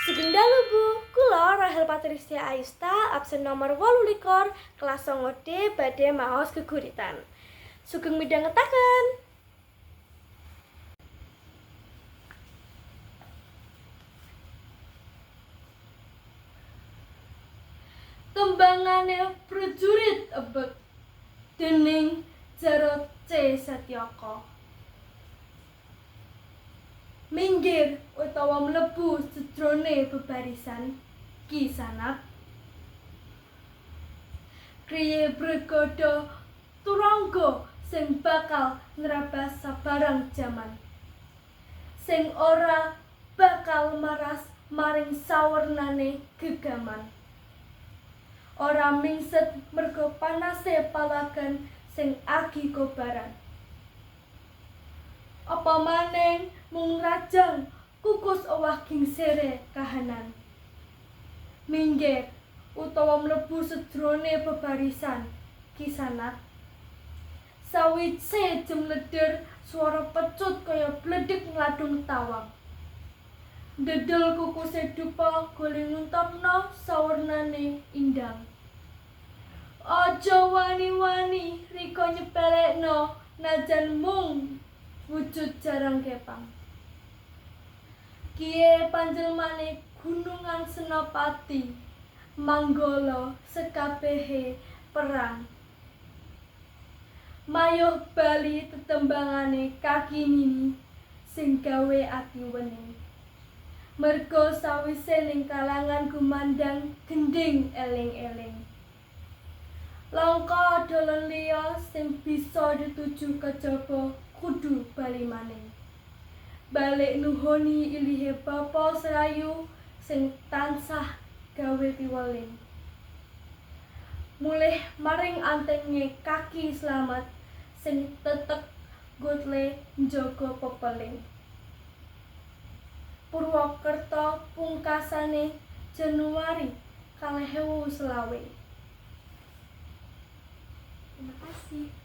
Sugeng dalu Bu, kula Rahel Patricia Ayusta, absen nomor 28, kelas 9D badhe maos geguritan. Sugeng midhangetaken. Tembangane prajurit ebeg dening Jarot C. Satyaka. Minggir utawa mlebu sedrone bebarisan Ki Sanat. Kriye Bregada turangga sing bakal ngrabas sabarang jaman. Sing ora bakal maras maring sawernane gegaman. Ora mingset merga panase palagan sing agi kobaran. Apa maning mung rajang kukus owah gingsere kahanan. Minggir utawa mlebu sedrone bebarisan Ki Sanat. Sawise jemleder swara pecut kaya bledheg ngladung tawang. Dedel kukuse dupa goli nguntapno sawernane indang. Aja wani-wani rika nyepelekno najan mung wujud jarang kepang. Kiye panjelmane gunungan senopati, manggala sekabehe perang. Mayuh bali tetembangane kaki nini sing gawe ati wening. Merga sawise ning kalangan gumandang gending eling-eling. Langka dalan liya sing bisa dituju kejaba kudu bali maning. Balik nuhoni ilihe bapa serayu sing tansah gawe piweling. Mulih maring antenge kaki slamet sing tetek gotle njaga pepeling. Purwokerto pungkasane Januari 2020. Terima kasih.